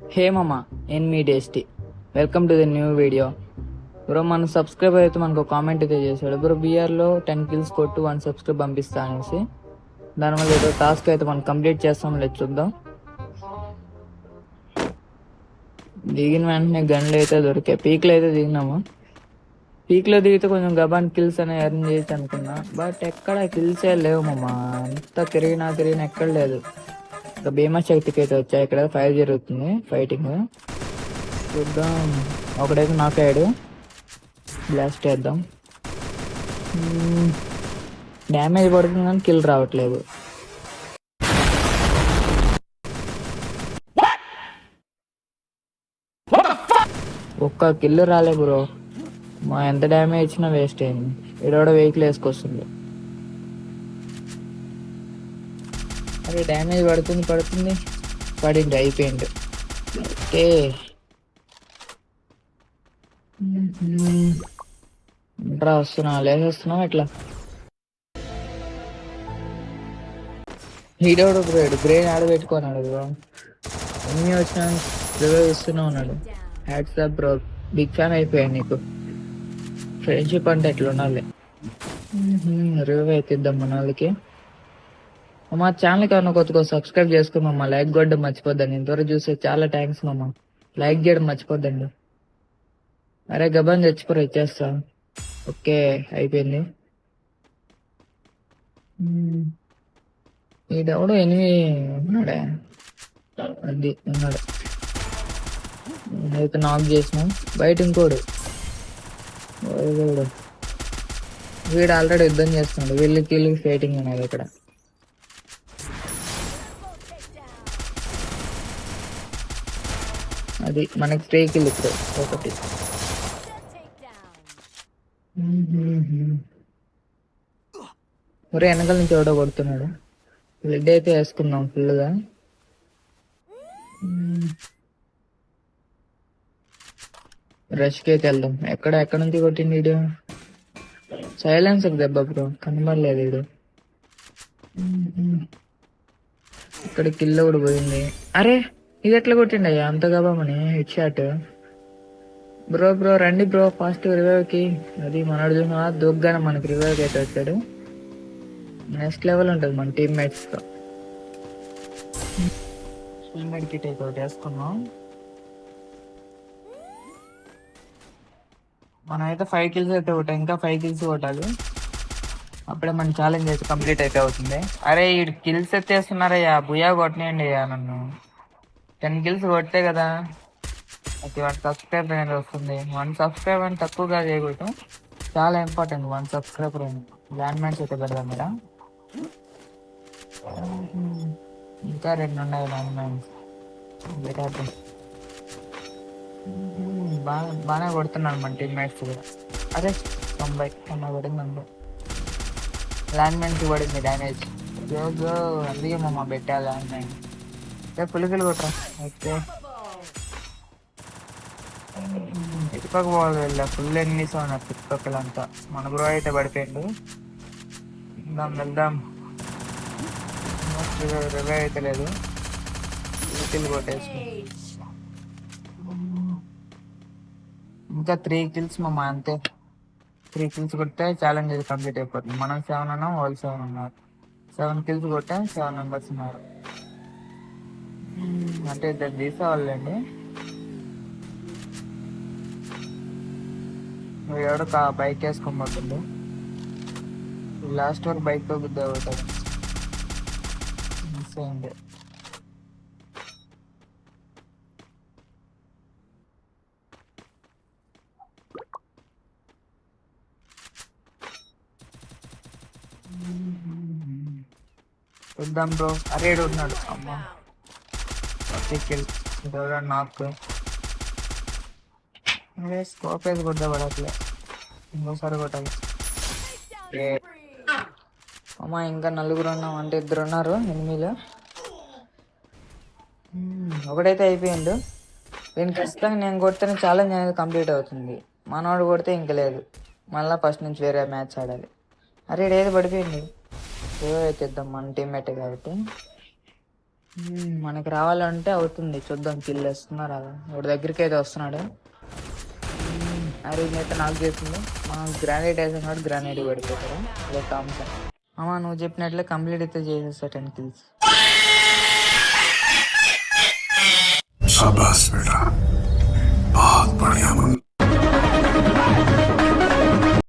హే మమ్మ, నేను మీ డేస్టీ. Welcome to the new video. Bro మన సబ్స్క్రైబర్ అయితే మనకు కామెంట్ అయితే చేశాడు, బ్రో బీఆర్లో 10 కిల్స్ కొట్టు 1 సబ్స్క్రైబ్ పంపిస్తా అనేసి. దానివల్ల ఏదో టాస్క్ అయితే మనం కంప్లీట్ చేస్తాం, లేదు చూద్దాం. దిగిన వెంటనే గన్లు అయితే దొరికాయి. పీక్లో అయితే దిగినాము. పీక్లో దిగితే కొంచెం గబాన్ కిల్స్ అనే ఎర్న్ చేయొచ్చు అనుకున్నా, బట్ ఎక్కడ కిల్సే లేవు మమ్మ. అంతా తిరిగినా ఎక్కడ లేదు. ఇంకా భీమా శక్తికి అయితే వచ్చాయి. ఇక్కడ ఫైర్ జరుగుతుంది, ఫైటింగ్ చూద్దాం. ఒకడైతే నాక్ అయ్యాడు, బ్లాస్ట్ చేద్దాం. డ్యామేజ్ పడుతుంది కానీ కిల్ రావట్లేదు. ఒక్క కిల్ రాలే బ్రో. మా ఎంత డ్యామేజ్ ఇచ్చినా వేస్ట్ అయింది. ఈడోడ వెహికల్ వేసుకొస్తుంది. అరే డ్యామేజ్ పడుతుంది పడింది, అయిపోయింది. ఓకే ఇంట్రా వస్తున్నా, లేసేస్తున్నావు ఎట్లా? హీరోడు బ్రో, బ్రెయిన్ ఆడబెట్టుకున్నాడు బ్రో. ఎన్ని వచ్చినా రివైవ్ ఇస్తూనే ఉన్నాడు. Hats off bro, big fan అయిపోయాడు నీకు. ఫ్రెండ్షిప్ అంటే ఎట్లా ఉండాలి. రివైవ్ అయితే ఇద్దాం మన వాళ్ళకి. మా ఛానల్కి ఏమన్నా కొత్తగా సబ్స్క్రైబ్ చేసుకోమమ్మా, లైక్ కొట్టడం మర్చిపోద్దండి. ఇంతవరకు చూస్తే చాలా థ్యాంక్స్ మమ్మ. లైక్ చేయడం మర్చిపోద్దండి. అరే గబాన్ చచ్చిపోరా, ఇచ్చేస్తా. ఓకే అయిపోయింది. ఈడెవడో ఎనిమి ఉన్నాడే, అది ఉన్నాడు. అయితే నాక్ చేసినాం. బయట ఇంకోడు, వీడు ఆల్రెడీ యుద్ధం చేస్తున్నాడు. వీళ్ళకి ఫైటింగ్ అనేది ఇక్కడ. అది మనకి 3 కిల్ ఇప్పుడు ఒకటి. ఒరే వెనకాల నుంచి ఎవడో కొడుతున్నాడు. లెడ్ అయితే వేసుకుందాం ఫుల్గా. రష్కి అయితే వెళ్దాం. ఎక్కడ నుంచి కొట్టింది వీడు? సైలెన్సర్ దెబ్బ బ్రో, కనబడలేదు వీడు. ఇక్కడ కిల్ కూడా పోయింది. అరే ఇది ఎట్లా కొట్టిండయ్యా అంత గబామని? Head shot. బ్రో రండి బ్రో, ఫాస్ట్ రివైవ్ కి. అది మనడు చూసిన దూగ్గానే మనకి రివైవ్ అయితే వచ్చాడు. నెక్స్ట్ లెవెల్ ఉంటుంది మన టీమ్మేట్స్ తో. టీమ్మేట్ కిట్ అయితే ఒకటి వేసుకున్నాం. మనం అయితే 5 కిల్స్ అయితే కొట్టాం, ఇంకా 5 కిల్స్ కొట్టాలి. అప్పుడే మన ఛాలెంజ్ అయితే కంప్లీట్ అయితే అవుతుంది. అరే ఈ కిల్స్ ఎత్తేస్తున్నారయ్యా, బుయా కొట్టనేయండి అయ్యా నన్ను. 10 కిల్స్ కొడితే కదా అది 1 సబ్స్క్రైబర్ అనేది వస్తుంది. 1 సబ్స్క్రైబర్ అని తక్కువగా చేయకూడదు, చాలా ఇంపార్టెంట్ 1 సబ్స్క్రైబర్ అని. ల్యాండ్ మ్యాన్స్ అయితే పెడదాం మీరు. ఇంకా 2 ఉన్నాయి ల్యాండ్ మ్యాన్స్. బాగానే కొడుతున్నాను మన టీమ్మేట్స్ కూడా. అరే 90 పడింది. ల్యాండ్ మ్యాన్కి పడింది డ్యామేజ్. రోజు అందుకే మమ్మ పెట్టా ల్యాండ్ మ్యాన్. పులికలు కొట్టరా. ఓకే ఇటుపక్క పోవాలి వెళ్ళా. ఫుల్ ఎన్నిస్ ఉన్నారు చుట్టుపక్కలంతా. మన బ్రో అయితే పడిపోయిండు. వెళ్దాం. రివైవ్ అయితే లేదు, పులికలు కొట్టేసి. ఇంకా 3 కిల్స్ మమ్మ, అంతే. 3 కిల్స్ కొడితే ఛాలెంజ్ అయితే కంప్లీట్ అయిపోతుంది. మనం 7 ఉన్నాం, వాళ్ళు 7 ఉన్నారు. 7 కిల్స్ కొట్టే 7 మెంబర్స్ ఉన్నారు. అంటే ఇద్దరు తీసేవాళ్ళండి. ఎవడో బైక్ వేసుకోబోతుంది. లాస్ట్ వరకు బైక్ తో గుద్దా అవుతాడు. మిస్ అయింది. చూద్దాం బ్రో. అరేడు ఉన్నాడు. అమ్మా నాకు స్కోప్ వేసి కొద్దా పడట్లే. ఇంకోసారి కొట్టాలి. అమ్మా ఇంకా 4 ఉన్నాం, అంటే 2 ఉన్నారు ఎనిమిదిలో. ఒకడైతే అయిపోయిండు. నేను ఖచ్చితంగా నేను కొడితేనే ఛాలెంజ్ అనేది కంప్లీట్ అవుతుంది. మనవాడు కొడితే ఇంక లేదు, మళ్ళీ ఫస్ట్ నుంచి వేరే మ్యాచ్ ఆడాలి. అరే ఏది పడిపోయింది. ఏవో అయితే ఇద్దాం, మన టీమ్మేటే కాబట్టి. మనకి రావాలంటే అవుతుంది, చూద్దాం. కిల్ వస్తున్నారు అలా ఒకటి దగ్గరికి అయితే వస్తున్నాడు. అరే అయితే నాకు చేస్తుంది. మనం గ్రానైట్ వేసాం కాబట్టి గ్రానైట్ పడిపోతాడు. అదే థామ్సన్. అమ్మా నువ్వు చెప్పినట్లే కంప్లీట్ అయితే చేసేస్తా 10 kills. शाबाश बेटा, बहुत बढ़िया।